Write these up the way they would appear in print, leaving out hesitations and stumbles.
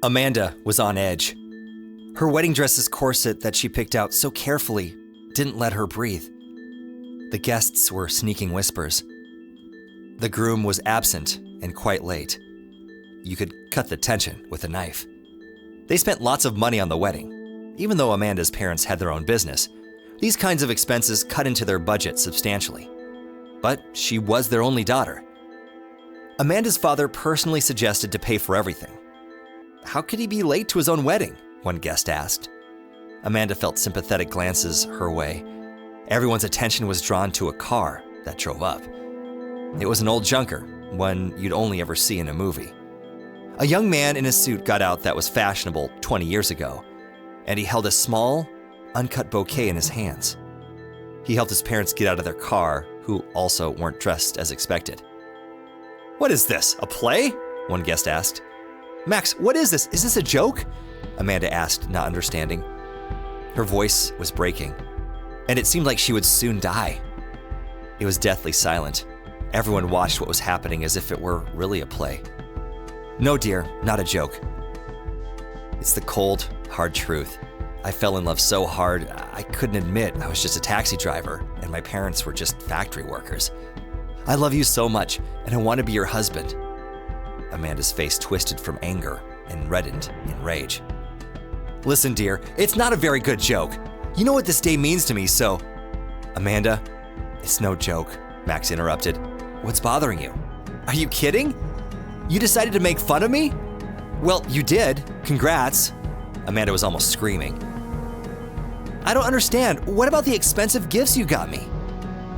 Amanda was on edge. Her wedding dress's corset that she picked out so carefully didn't let her breathe. The guests were sneaking whispers. The groom was absent and quite late. You could cut the tension with a knife. They spent lots of money on the wedding. Even though Amanda's parents had their own business, these kinds of expenses cut into their budget substantially. But she was their only daughter. Amanda's father personally suggested to pay for everything. How could he be late to his own wedding? One guest asked. Amanda felt sympathetic glances her way. Everyone's attention was drawn to a car that drove up. It was an old junker, one you'd only ever see in a movie. A young man in a suit got out that was fashionable 20 years ago, and he held a small, uncut bouquet in his hands. He helped his parents get out of their car, who also weren't dressed as expected. "What is this, a play?" one guest asked. "Max, what is this? Is this a joke?" Amanda asked, not understanding. Her voice was breaking, and it seemed like she would soon die. It was deathly silent. Everyone watched what was happening as if it were really a play. "No, dear, not a joke. It's the cold, hard truth. I fell in love so hard, I couldn't admit I was just a taxi driver and my parents were just factory workers. I love you so much, and I want to be your husband." Amanda's face twisted from anger and reddened in rage. "Listen, dear, it's not a very good joke. You know what this day means to me, so—" "Amanda, it's no joke," Max interrupted. "What's bothering you? Are you kidding? You decided to make fun of me? Well, you did. Congrats." Amanda was almost screaming. "I don't understand. What about the expensive gifts you got me?"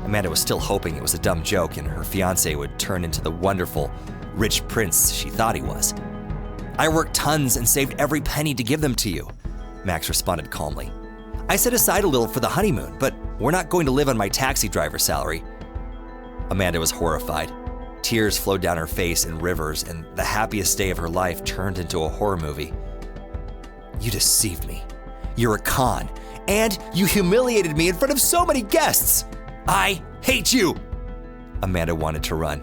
Amanda was still hoping it was a dumb joke and her fiancé would turn into the wonderful, rich prince she thought he was. "I worked tons and saved every penny to give them to you," Max responded calmly. "I set aside a little for the honeymoon, but we're not going to live on my taxi driver salary." Amanda was horrified. Tears flowed down her face in rivers, and the happiest day of her life turned into a horror movie. "You deceived me. You're a con, and you humiliated me in front of so many guests. I hate you!" Amanda wanted to run.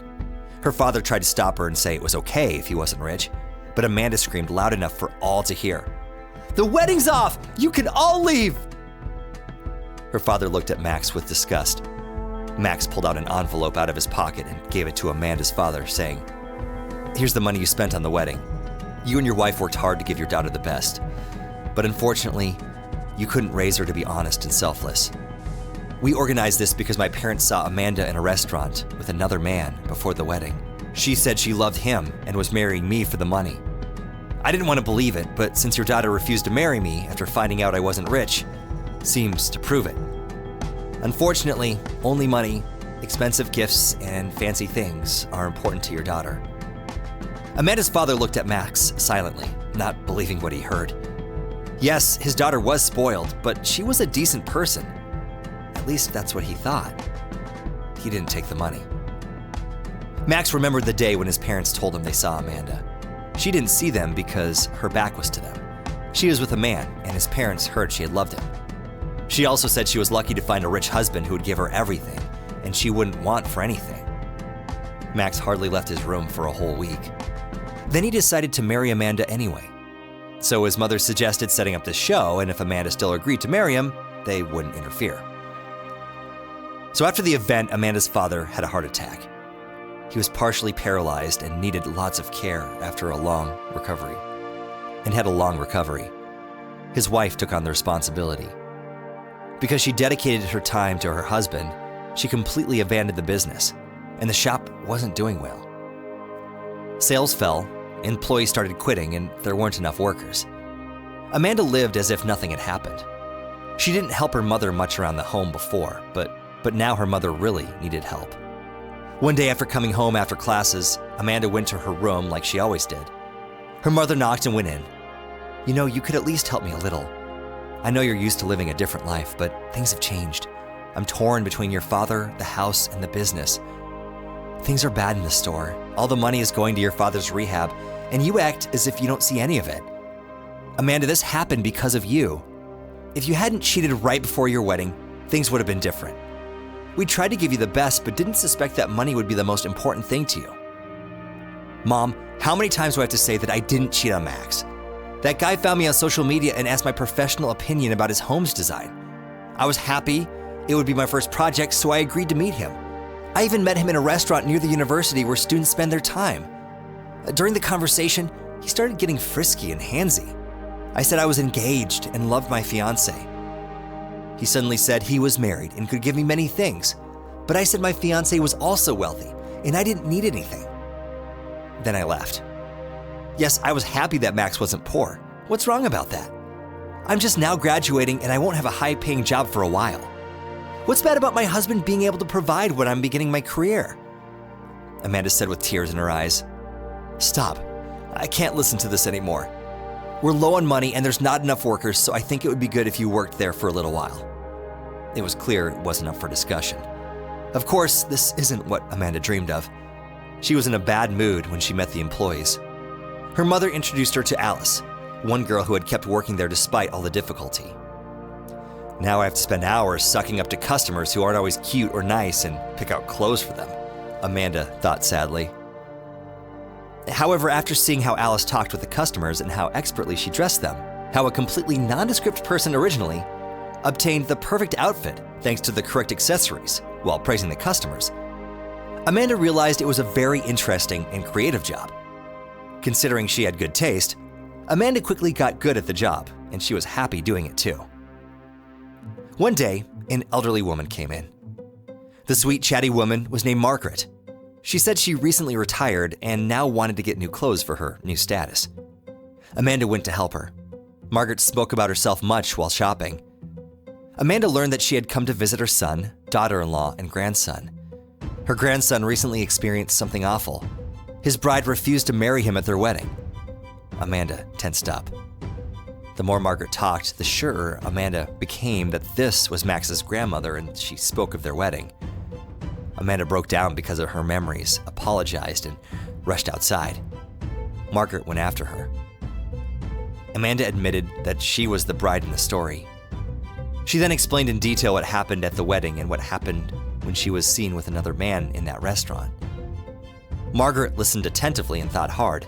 Her father tried to stop her and say it was okay if he wasn't rich, but Amanda screamed loud enough for all to hear. "The wedding's off! You can all leave!" Her father looked at Max with disgust. Max pulled out an envelope out of his pocket and gave it to Amanda's father, saying, "Here's the money you spent on the wedding. You and your wife worked hard to give your daughter the best, but unfortunately, you couldn't raise her to be honest and selfless. We organized this because my parents saw Amanda in a restaurant with another man before the wedding. She said she loved him and was marrying me for the money. I didn't want to believe it, but since your daughter refused to marry me after finding out I wasn't rich, seems to prove it. Unfortunately, only money, expensive gifts, and fancy things are important to your daughter." Amanda's father looked at Max silently, not believing what he heard. Yes, his daughter was spoiled, but she was a decent person. At least that's what he thought. He didn't take the money. Max remembered the day when his parents told him they saw Amanda. She didn't see them because her back was to them. She was with a man, and his parents heard she had loved him. She also said she was lucky to find a rich husband who would give her everything, and she wouldn't want for anything. Max hardly left his room for a whole week. Then he decided to marry Amanda anyway. So his mother suggested setting up this show, and if Amanda still agreed to marry him, they wouldn't interfere. So after the event, Amanda's father had a heart attack. He was partially paralyzed and needed lots of care after a long recovery. And had a long recovery. His wife took on the responsibility. Because she dedicated her time to her husband, she completely abandoned the business, and the shop wasn't doing well. Sales fell, employees started quitting, and there weren't enough workers. Amanda lived as if nothing had happened. She didn't help her mother much around the home before, but now her mother really needed help. One day after coming home after classes, Amanda went to her room like she always did. Her mother knocked and went in. "You know, you could at least help me a little. I know you're used to living a different life, but things have changed. I'm torn between your father, the house, and the business. Things are bad in the store. All the money is going to your father's rehab, and you act as if you don't see any of it. Amanda, this happened because of you. If you hadn't cheated right before your wedding, things would have been different. We tried to give you the best, but didn't suspect that money would be the most important thing to you. Mom, how many times do I have to say that I didn't cheat on Max? That guy found me on social media and asked my professional opinion about his home's design. I was happy. It would be my first project, so I agreed to meet him. I even met him in a restaurant near the university where students spend their time. During the conversation, he started getting frisky and handsy. I said I was engaged and loved my fiancé. He suddenly said he was married and could give me many things, but I said my fiancé was also wealthy and I didn't need anything. Then I left. Yes, I was happy that Max wasn't poor. What's wrong about that? I'm just now graduating and I won't have a high-paying job for a while. What's bad about my husband being able to provide when I'm beginning my career? Amanda said with tears in her eyes. Stop. I can't listen to this anymore. We're low on money and there's not enough workers, so I think it would be good if you worked there for a little while. It was clear it wasn't up for discussion. Of course, this isn't what Amanda dreamed of. She was in a bad mood when she met the employees. Her mother introduced her to Alice, one girl who had kept working there despite all the difficulty. Now I have to spend hours sucking up to customers who aren't always cute or nice and pick out clothes for them, Amanda thought sadly. However, after seeing how Alice talked with the customers and how expertly she dressed them, how a completely nondescript person originally obtained the perfect outfit thanks to the correct accessories while praising the customers, Amanda realized it was a very interesting and creative job. Considering she had good taste, Amanda quickly got good at the job, and she was happy doing it too. One day, an elderly woman came in. The sweet, chatty woman was named Margaret. She said she recently retired and now wanted to get new clothes for her new status. Amanda went to help her. Margaret spoke about herself much while shopping. Amanda learned that she had come to visit her son, daughter-in-law, and grandson. Her grandson recently experienced something awful. His bride refused to marry him at their wedding. Amanda tensed up. The more Margaret talked, the surer Amanda became that this was Max's grandmother and she spoke of their wedding. Amanda broke down because of her memories, apologized, and rushed outside. Margaret went after her. Amanda admitted that she was the bride in the story. She then explained in detail what happened at the wedding and what happened when she was seen with another man in that restaurant. Margaret listened attentively and thought hard.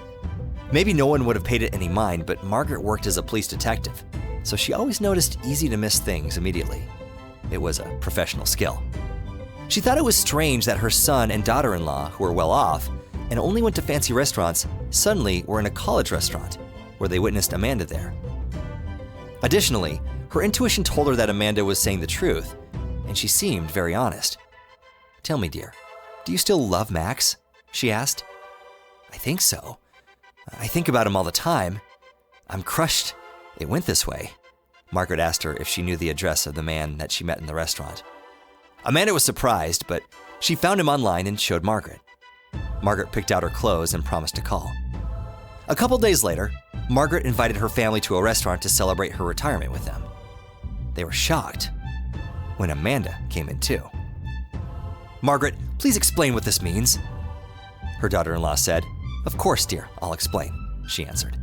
Maybe no one would have paid it any mind, but Margaret worked as a police detective, so she always noticed easy-to-miss things immediately. It was a professional skill. She thought it was strange that her son and daughter-in-law, who were well off and only went to fancy restaurants, suddenly were in a college restaurant, where they witnessed Amanda there. Additionally, her intuition told her that Amanda was saying the truth, and she seemed very honest. "Tell me, dear, do you still love Max?" she asked. "I think so. I think about him all the time. I'm crushed it went this way." Margaret asked her if she knew the address of the man that she met in the restaurant. Amanda was surprised, but she found him online and showed Margaret. Margaret picked out her clothes and promised to call. A couple days later, Margaret invited her family to a restaurant to celebrate her retirement with them. They were shocked when Amanda came in too. "Margaret, please explain what this means," her daughter-in-law said. "Of course, dear, I'll explain," she answered.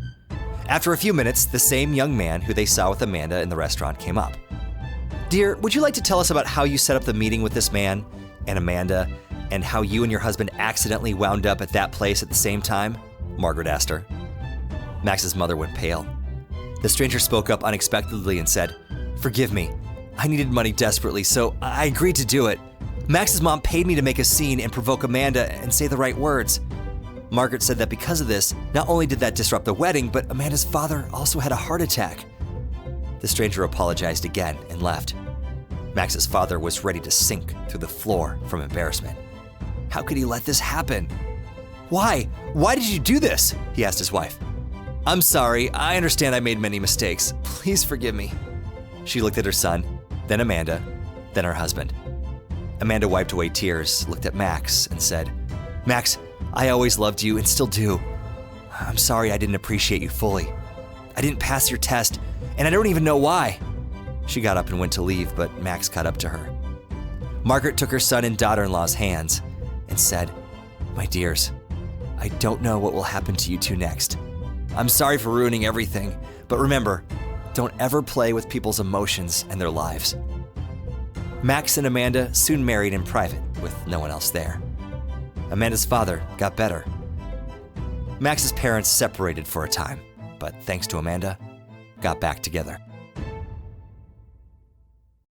After a few minutes, the same young man who they saw with Amanda in the restaurant came up. "Dear, would you like to tell us about how you set up the meeting with this man and Amanda, and how you and your husband accidentally wound up at that place at the same time?" Margaret asked her. Max's mother went pale. The stranger spoke up unexpectedly and said, "Forgive me. I needed money desperately, so I agreed to do it. Max's mom paid me to make a scene and provoke Amanda and say the right words. Margaret said that because of this, not only did that disrupt the wedding, but Amanda's father also had a heart attack." The stranger apologized again and left. Max's father was ready to sink through the floor from embarrassment. How could he let this happen? Why? Why did you do this?" he asked his wife. "I'm sorry. I understand I made many mistakes. Please forgive me." She looked at her son, then Amanda, then her husband. Amanda wiped away tears, looked at Max, and said, "Max, I always loved you and still do. I'm sorry I didn't appreciate you fully. I didn't pass your test, and I don't even know why." She got up and went to leave, but Max caught up to her. Margaret took her son and daughter-in-law's hands and said, "My dears, I don't know what will happen to you two next. I'm sorry for ruining everything, but remember, don't ever play with people's emotions and their lives." Max and Amanda soon married in private with no one else there. Amanda's father got better. Max's parents separated for a time. but thanks to Amanda, got back together.